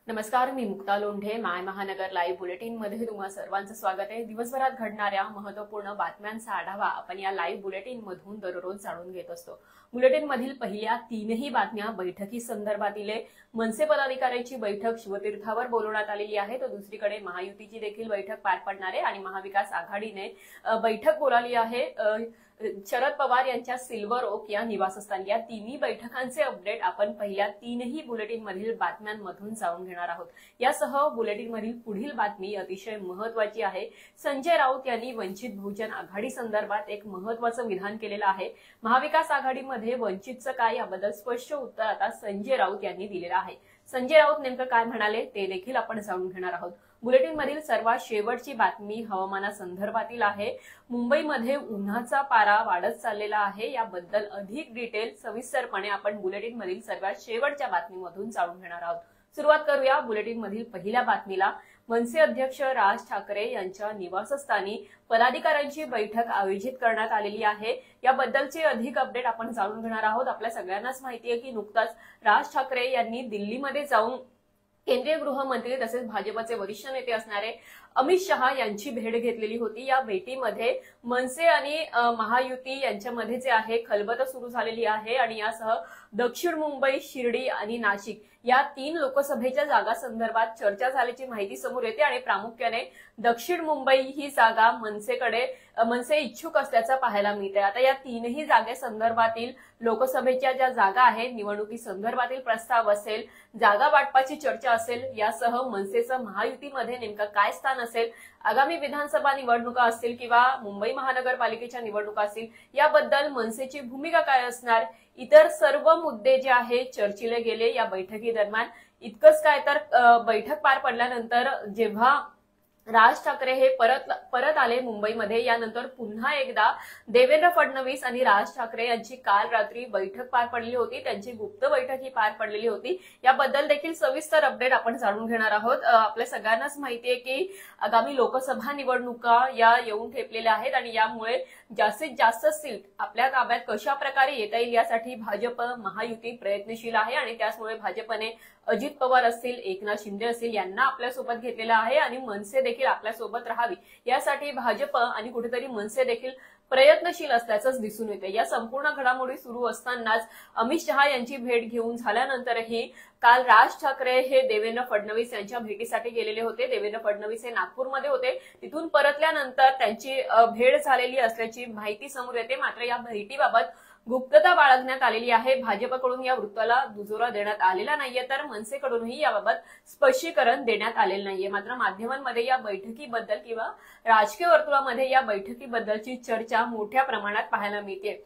नमस्कार, मी मुक्ता लोंढे. माय महानगर live bulletin मध्ये तुम्हा सर्वांचं स्वागत आहे. दिवसभरात घडणाऱ्या महत्त्वपूर्ण बातम्यांचा आढावा आपण या लाईव्ह बुलेटिन मधून दररोज जाणून घेत असतो. बुलेटिन मधील पहिल्या तीनही बातम्या बैठकी संदर्भातील मनसे पदाधिकाऱ्यांची बैठक शिवतीर्थावर बोलवण्यात आलेली आहे. तर दुसरीकडे महायुतीची देखील बैठक पार पडणार आहे आणि महाविकास आघाडीने बैठक बोलावली आहे. शरद पवार यांच्या सिल्वर ओक या निवासस्थानी या तिन्ही बैठकांचे अपडेट आपण पहिल्या तीनही बुलेटिन मधील बातम्यांमधून जाणून घेणार आहोत. यासह बुलेटिन मधील पुढील बातमी अतिशय महत्त्वाची आहे. संजय राऊत यांनी वंचित बहुजन आघाडी संदर्भात एक महत्त्वाचं विधान केलेलं आहे. महाविकास आघाडीमध्ये वंचितचं काय याबद्दल स्पष्ट उत्तर आता संजय राऊत यांनी दिलेलं आहे. संजय राऊत नेमकं काय म्हणाले ते देखील आपण जाणून घेणार आहोत. बुलेटिन मधील सर्वात शेवटची बातमी हवामानासंदर्भातील आहे. मुंबईमध्ये उन्हाचा पारा वाढत चाललेला आहे. याबद्दल अधिक डिटेल सविस्तरपणे आपण बुलेटिन मधील सर्वात शेवटच्या बातमीमधून जाणून घेणार आहोत. सुरुवात करूया बुलेटिन मधील पहिल्या बातमीला. मनसे अध्यक्ष राज ठाकरे यांच्या निवासस्थानी पदाधिकाऱ्यांची बैठक आयोजित करण्यात आलेली आहे. याबद्दलचे अधिक अपडेट आपण जाणून घेणार आहोत. आपल्या सगळ्यांनाच माहिती आहे की नुकताच राज ठाकरे यांनी दिल्लीमध्ये जाऊन केंद्रीय गृहमंत्री तसेच भाजपचे वरिष्ठ नेते असणारे अमित शहा यांची भेट घेतलेली होती. या भेटीमध्ये मनसे आणि महायुती यांच्यामध्ये जे आहे खलबत सुरू झालेली आहे आणि यासह दक्षिण मुंबई, शिर्डी आणि नाशिक या 3 लोकसभेच्या जागा संदर्भात चर्चा झाल्याची माहिती समोर येते आणि प्रामुख्याने दक्षिण मुंबई ही जागा मनसे इच्छुक असल्याचं पाहायला मिळते. आता या तीनही जागेसंदर्भातील लोकसभेच्या ज्या जागा आहेत निवडणुकी संदर्भातील प्रस्ताव असेल, जागा वाटपाची चर्चा असेल, यासह मनसेचं महायुतीमध्ये नेमकं काय स्थान असेल, आगामी विधानसभा निवडणुका असतील किंवा मुंबई महानगरपालिकेच्या निवडणुका असतील, याबद्दल मनसेची भूमिका काय असणार, इतर सर्व मुद्दे जे आहे चर्चिले गेले या बैठकीदरम्यान. इतकंच काय तर बैठक पार पडल्यानंतर जेव्हा राज ठाकरे हे परत आले मुंबईमध्ये, यानंतर पुन्हा एकदा देवेंद्र फडणवीस आणि राज ठाकरे यांची काल रात्री बैठक पार पडली होती. त्यांची गुप्त बैठक ही पार पडलेली होती. याबद्दल देखील सविस्तर अपडेट आपण जाणून घेणार आहोत. आपल्या सगळ्यांनाच माहिती आहे की आगामी लोकसभा निवडणुका या येऊन ठेपलेल्या आहेत आणि यामुळे जास्तीत जास्त सीट आपल्या ताब्यात कशा प्रकारे येता येईल यासाठी भाजप महायुती प्रयत्नशील आहे आणि त्याचमुळे भाजपने अजित पवार असतील, एकनाथ शिंदे असतील यांना आपल्यासोबत घेतलेलं आहे आणि मनसे देखील आपल्यासोबत राहावी यासाठी भाजप आणि कुठेतरी मनसे देखील प्रयत्नशील असल्याचंच दिसून येते. या संपूर्ण घडामोडी सुरू असतानाच अमित शहा यांची भेट घेऊन झाल्यानंतरही काल राज ठाकरे हे देवेंद्र फडणवीस यांच्या भेटीसाठी गेलेले होते. देवेंद्र फडणवीस हे नागपूरमध्ये होते. तिथून परतल्यानंतर त्यांची भेट झालेली असल्याची माहिती समोर येते. मात्र या भेटीबाबत गुप्तता बाळगण्यात आलेली आहे. भाजपकडून या वृत्ताला दुजोरा देण्यात आलेला नाहीये तर मनसेकडूनही याबाबत स्पष्टीकरण देण्यात आलेलं नाहीये. मात्र माध्यमांमध्ये या बैठकीबद्दल किंवा राजकीय वर्तुळामध्ये या बैठकीबद्दलची चर्चा मोठ्या प्रमाणात पाहायला मिळते.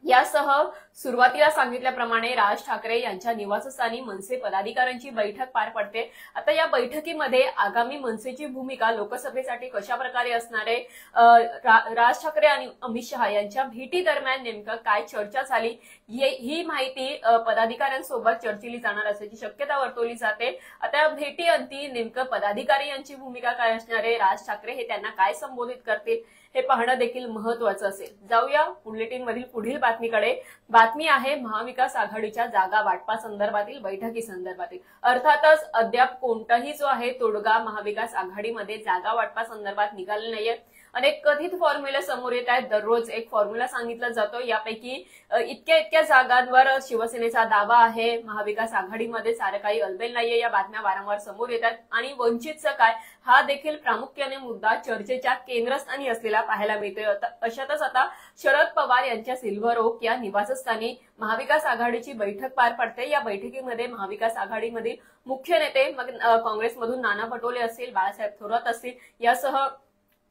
यासह सुरुवातीला सांगितल्याप्रमाणे राज ठाकरे यांच्या निवासस्थानी मनसे पदाधिकाऱ्यांची बैठक पार पडते. आता या बैठकीमध्ये आगामी मनसेची भूमिका लोकसभेसाठी कशा प्रकारे असणार आहे, राज ठाकरे आणि अमित शहा यांच्या भेटी दरम्यान नेमकं काय चर्चा झाली ही माहिती पदाधिकाऱ्यांसोबत चर्चिली जाणार असल्याची शक्यता वर्तवली जाते. आता भेटी अंती नेमकं पदाधिकारी यांची भूमिका काय असणार आहे, राज ठाकरे हे त्यांना काय संबोधित करतील हे पाहणं देखील महत्वाचं असेल. जाऊया बुलेटिन मधील पुढील बातमीकडे. बातमी आहे महाविकास आघाडीच्या जागा वाटपा संदर्भातील बैठकी संदर्भातील. अर्थातच अद्याप कोणताही जो आहे तोडगा महाविकास आघाडीमध्ये जागा वाटपा संदर्भात निघाले नाहीये. अनेक कथित फॉर्म्युले समोर येत आहेत. दररोज एक फॉर्म्युला सांगितला जातो. यापैकी इतक्या जागांवर शिवसेनेचा दावा आहे. महाविकास आघाडीमध्ये सारं काही अलबेल नाहीये या बातम्या वारंवार समोर येतात आणि वंचितचं काय हा देखील प्रामुख्याने मुद्दा चर्चेच्या केंद्रस्थानी असलेला पाहायला मिळतोय. अशातच आता शरद पवार यांच्या सिल्वर ओक या निवासस्थानी महाविकास आघाडीची बैठक पार पडते. या बैठकीमध्ये महाविकास आघाडीमधील मुख्य नेते मग काँग्रेसमधून नाना पटोले असतील, बाळासाहेब थोरात असतील, यासह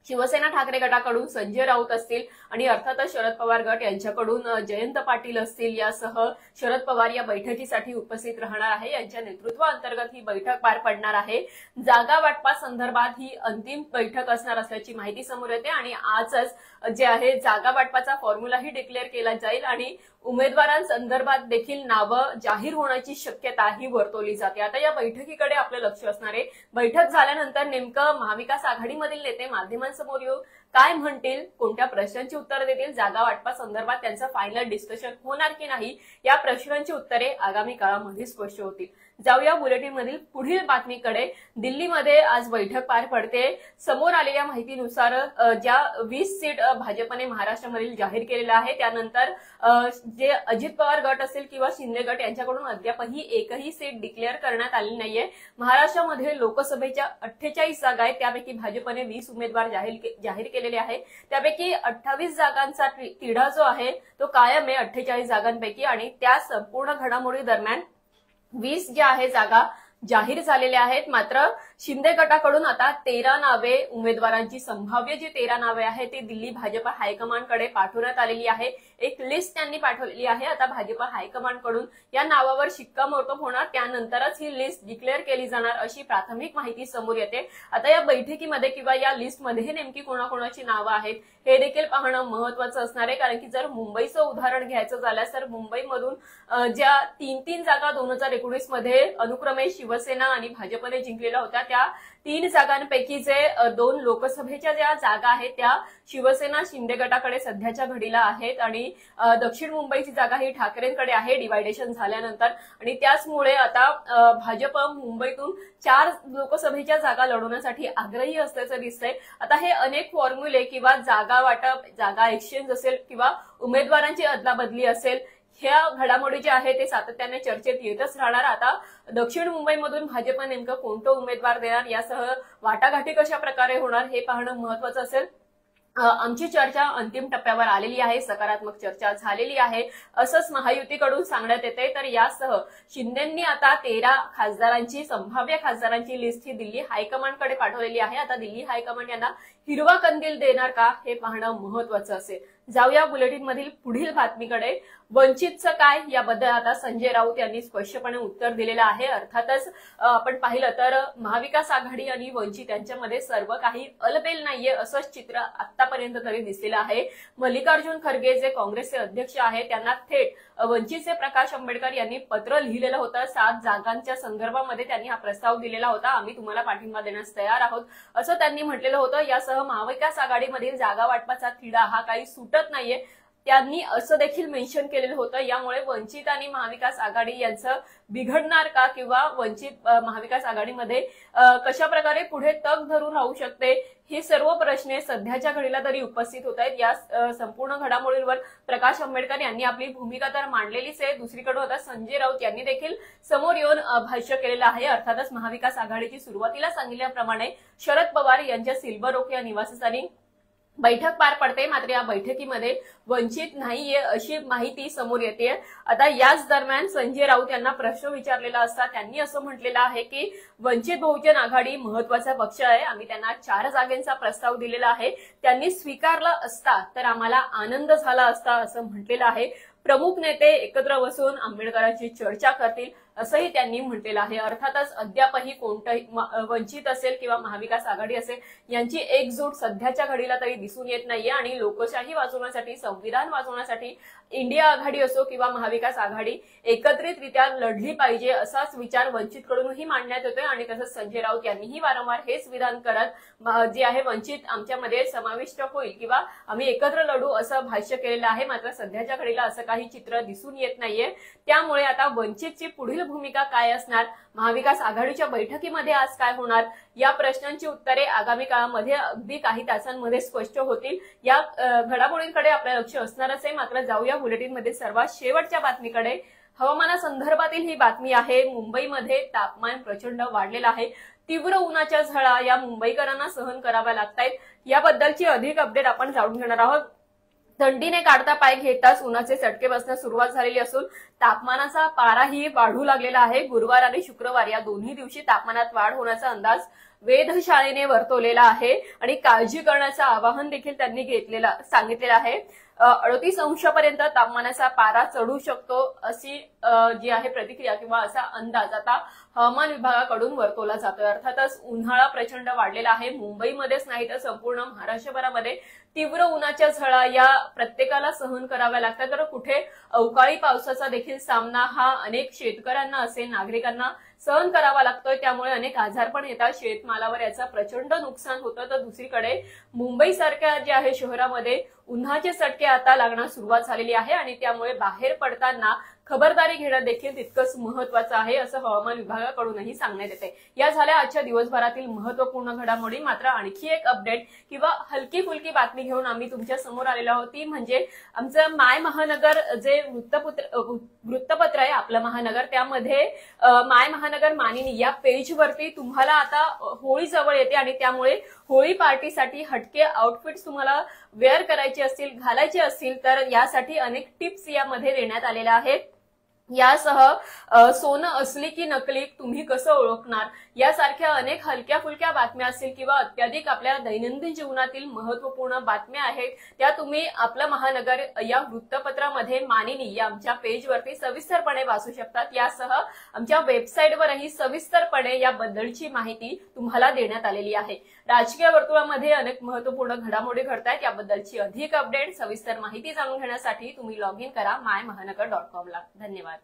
शिवसेना ठाकरे गटाकडून संजय राऊत असतील आणि अर्थातच शरद पवार गट यांच्याकडून जयंत पाटील असतील, यासह शरद पवार या बैठकीसाठी उपस्थित राहणार आहे. यांच्या नेतृत्वाअंतर्गत ही बैठक पार पडणार आहे. जागा वाटपा संदर्भात ही अंतिम बैठक असणार असल्याची माहिती समोर येते आणि आजच जे आहे जागा वाटपाचा फॉर्म्युलाही डिक्लेअर केला जाईल आणि उमेदवारांसंदर्भात देखील नावं जाहीर होण्याची शक्यता ही वर्तवली जाते. आता या बैठकीकडे आपलं लक्ष असणार आहे. बैठक झाल्यानंतर नेमकं महाविकास आघाडीमधील नेते माध्यमांसमोर येऊन काय म्हणतील, कोणत्या प्रश्नांची उत्तरं देतील, जागा वाटपासंदर्भात त्यांचं फायनल डिस्कशन होणार की नाही, या प्रश्नांची उत्तरे आगामी काळामध्ये स्पष्ट होतील. जाऊया बुलेटिन मधील पुढील बातमीकडे. दिल्लीमध्ये आज बैठक पार पडते. समोर आलेल्या माहितीनुसार ज्या 20 सीट भाजपने महाराष्ट्रामधील जाहीर केलेल्या आहे, त्यानंतर जे अजित पवार गट असेल किंवा शिंदे गट यांच्याकडून अद्यापही एकही सीट डिक्लेअर करण्यात आली नाहीये. महाराष्ट्रामध्ये लोकसभेच्या 48 जागा आहेत, त्यापैकी भाजपने 20 उमेदवार जाहीर केलेले आहे. त्यापैकी 28 जागांचा तिढा जो आहे तो कायम आहे 48 जागांपैकी, आणि त्या संपूर्ण घडामोडी दरम्यान 20 ज्या आहे जागा जाहीर झालेल्या आहेत. मात्र शिंदे गटाकडून आता 13 नावे, उमेदवारांची संभाव्य जी 13 नावे आहेत ती दिल्ली भाजप हायकमांडकडे पाठवण्यात आलेली आहे. एक लिस्ट त्यांनी पाठवलेली आहे. आता भाजप हायकमांडकडून या नावावर शिक्कामोर्तब होणार, त्यानंतरच ही लिस्ट डिक्लेअर केली जाणार अशी प्राथमिक माहिती समोर येते. आता या बैठकीमध्ये किंवा या लिस्टमध्ये नेमकी कोणाकोणाची नावं आहेत हे देखील पाहणं महत्वाचं असणार आहे. कारण की जर मुंबईचं उदाहरण घ्यायचं झालं तर मुंबईमधून ज्या 3 जागा 2019 मध्ये अनुक्रमे शिवसेना आणि भाजपने जिंकलेल्या होत्या, त्या 3 जागांपैकी जे 2 लोकसभेच्या ज्या जागा आहेत त्या शिवसेना शिंदे गटाकडे सध्याच्या घडीला आहेत, आणि दक्षिण मुंबईची जागा ही ठाकरेंकडे आहे डिवायडेशन झाल्यानंतर. आणि त्याचमुळे आता भाजप मुंबईतून 4 लोकसभेच्या जागा लढवण्यासाठी आग्रही असल्याचं दिसतंय. आता हे अनेक फॉर्म्युले किंवा जागा वाटप, जागा एक्सचेंज असेल किंवा उमेदवारांची अदलाबदली असेल, ह्या घडामोडी ज्या आहेत ते सातत्याने चर्चेत येतच राहणार. आता दक्षिण मुंबईमधून भाजप नेमकं कोणतं उमेदवार देणार, यासह वाटाघाटी कशा प्रकारे होणार हे पाहणं महत्वाचं असेल. आमची चर्चा अंतिम टप्प्यावर आलेली आहे, सकारात्मक चर्चा झालेली आहे असंच महायुतीकडून सांगण्यात येते. तर यासह शिंदेंनी आता 13 खासदारांची, संभाव्य खासदारांची लिस्ट ही दिल्ली हायकमांडकडे पाठवलेली आहे. आता दिल्ली हायकमांड यांना हिरवा कंदील देणार का हे पाहणं महत्वाचं असेल. जाऊया बुलेटिन मधील पुढील बातमीकडे. वंचितचं काय, याबद्दल आता संजय राऊत यांनी स्पष्टपणे उत्तर दिलेलं आहे. अर्थातच आपण पाहिलं तर महाविकास आघाडी आणि वंचित यांच्यामध्ये सर्व काही अलबेल नाहीये असंच चित्र आतापर्यंत तरी दिसलेलं आहे. मल्लिकार्जुन खरगे जे काँग्रेसचे अध्यक्ष आहेत त्यांना थेट वंचितचे प्रकाश आंबेडकर यांनी पत्र लिहिलेलं होतं. 7 जागांच्या संदर्भामध्ये त्यांनी हा प्रस्ताव दिलेला होता. आम्ही तुम्हाला पाठिंबा देण्यास तयार आहोत असं त्यांनी म्हटलेलं होतं. यासह महाविकास आघाडीमधील जागा वाटपाचा तिढा हा काही सुटत नाहीये त्यांनी असं देखील मेन्शन केलेलं होतं. यामुळे वंचित आणि महाविकास आघाडी यांचं बिघडणार का, किंवा वंचित महाविकास आघाडीमध्ये कशा प्रकारे पुढे तग धरून राहू शकते, हे सर्व प्रश्न सध्याच्या घडीला तरी उपस्थित होत आहेत. या संपूर्ण घडामोडींवर प्रकाश आंबेडकर यांनी आपली भूमिका तर मांडलेलीच आहे. दुसरीकडे आता संजय राऊत यांनी देखील समोर येऊन भाष्य केलेलं आहे. अर्थातच महाविकास आघाडीची सुरुवातीला सांगितल्याप्रमाणे शरद पवार यांच्या सिल्वर ओक या निवासस्थानी बैठक पार पडते. मात्र या बैठकीमध्ये वंचित नाहीये अशी माहिती समोर येते. आता याच दरम्यान संजय राऊत यांना प्रश्न विचारलेला असता त्यांनी असं म्हटलेलं आहे की वंचित बहुजन आघाडी महत्वाचा पक्ष आहे, आम्ही त्यांना 4 जागेचा प्रस्ताव दिलेला आहे, त्यांनी स्वीकारला असता तर आम्हाला आनंद झाला असता असं म्हटलेलं आहे. प्रमुख नेते एकत्र बसून आंबेडकरांची चर्चा करतील असंही त्यांनी म्हटलेलं आहे. अर्थातच अद्यापही कोणतंही वंचित असेल किंवा महाविकास आघाडी असेल यांची एकजूट सध्याच्या घडीला तरी दिसून येत नाहीये. आणि लोकशाही वाचवण्यासाठी, संविधान वाचवण्यासाठी इंडिया आघाडी असो किंवा महाविकास आघाडी एकत्रितरित्या लढली पाहिजे असाच विचार वंचितकडूनही मांडण्यात येतोय. आणि तसंच संजय राऊत यांनीही वारंवार हेच विधान करत जे आहे वंचित आमच्यामध्ये समाविष्ट होईल किंवा आम्ही एकत्र लढू असं भाष्य केलेलं आहे. मात्र सध्याच्या घडीला असं काही चित्र दिसून येत नाहीये. त्यामुळे आता वंचितची पुढील भूमिका काय असणार, महाविकास आघाडीच्या बैठकीमध्ये आज काय होणार, या प्रश्नांची उत्तरे आगामी काळामध्ये अगदी काही तासांमध्ये स्पष्ट होतील. या घडामोडींकडे आपलं लक्ष असणारच आहे. मात्र जाऊया बुलेटिनमध्ये सर्वात शेवटच्या बातमीकडे. हवामानासंदर्भातील ही बातमी आहे. मुंबईमध्ये तापमान प्रचंड वाढलेलं आहे. तीव्र उन्हाच्या झळा या मुंबईकरांना सहन कराव्या लागतायत. याबद्दलची अधिक अपडेट आपण जाणून घेणार आहोत. थंडीने काढता पाय घेताच उन्हाचे चटके बसण्यास सुरुवात झालेली असून तापमानाचा पाराही वाढू लागलेला आहे. गुरुवार आणि शुक्रवार या दोन्ही दिवशी तापमानात वाढ होण्याचा अंदाज वेधशाळेने वर्तवलेला आहे आणि काळजी करण्याचं आवाहन देखील त्यांनी सांगितलेलं आहे. 38 अंशापर्यंत तापमानाचा पारा चढू शकतो अशी जी आहे प्रतिक्रिया किंवा असा अंदाज आता हवामान विभागाकडून वर्तवला जातोय. अर्थातच उन्हाळा प्रचंड वाढलेला आहे. मुंबईमध्येच नाही तर संपूर्ण महाराष्ट्रभरामध्ये तीव्र उन्हाच्या झळा या प्रत्येकाला सहन कराव्या लागतात. तर कुठे अवकाळी पावसाचा देखील देखील सामना हा अनेक शेतकऱ्यांना असेल, नागरिकांना सहन करावा लागतोय. त्यामुळे अनेक आजार पण येतात, शेतमालावर याचा प्रचंड नुकसान होतं. तर दुसरीकडे मुंबई सारख्या जे आहे शहरामध्ये उन्हाचे चटके आता लागण्यास सुरुवात झालेली आहे आणि त्यामुळे बाहेर पडताना खबरदारी घेणं देखील तितकंच महत्वाचं आहे, असं हवामान विभागाकडूनही सांगण्यात येते. या झाल्या आजच्या दिवसभरातील महत्वपूर्ण घडामोडी. मात्र आणखी एक अपडेट किंवा हलकी फुलकी बातमी घेऊन आम्ही तुमच्या समोर आलेलो आहोत. ती म्हणजे आमचं माय महानगर जे वृत्तपत्र आहे आपलं महानगर, त्यामध्ये माय महानगर मानिनी या पेजवरती तुम्हाला आता होळी जवळ येते आणि त्यामुळे होळी पार्टीसाठी हटके आउटफिट्स तुम्हाला वेअर करायचे असतील, घालायचे असतील तर यासाठी अनेक टिप्स यामध्ये देण्यात आलेल्या आहेत. यासह सोनं असली की नकली तुम्ही कसं ओळखणार, यासारख्या अनेक हलक्या फुलक्या बातम्या असतील किंवा अत्याधिक आपल्या दैनंदिन जीवनातील महत्वपूर्ण बातम्या आहेत, त्या तुम्ही आपलं महानगर या वृत्तपत्रामध्ये मानिनी या आमच्या पेजवरती सविस्तरपणे वाचू शकतात. यासह आमच्या वेबसाईटवरही सविस्तरपणे याबद्दलची माहिती तुम्हाला देण्यात आलेली आहे. राजकीय वर्तुळामध्ये अनेक महत्वपूर्ण घडामोडी घडत आहेत, याबद्दलची अधिक अपडेट, सविस्तर माहिती जाणून घेण्यासाठी तुम्ही लॉग इन करा mymahanakar.com ला. धन्यवाद.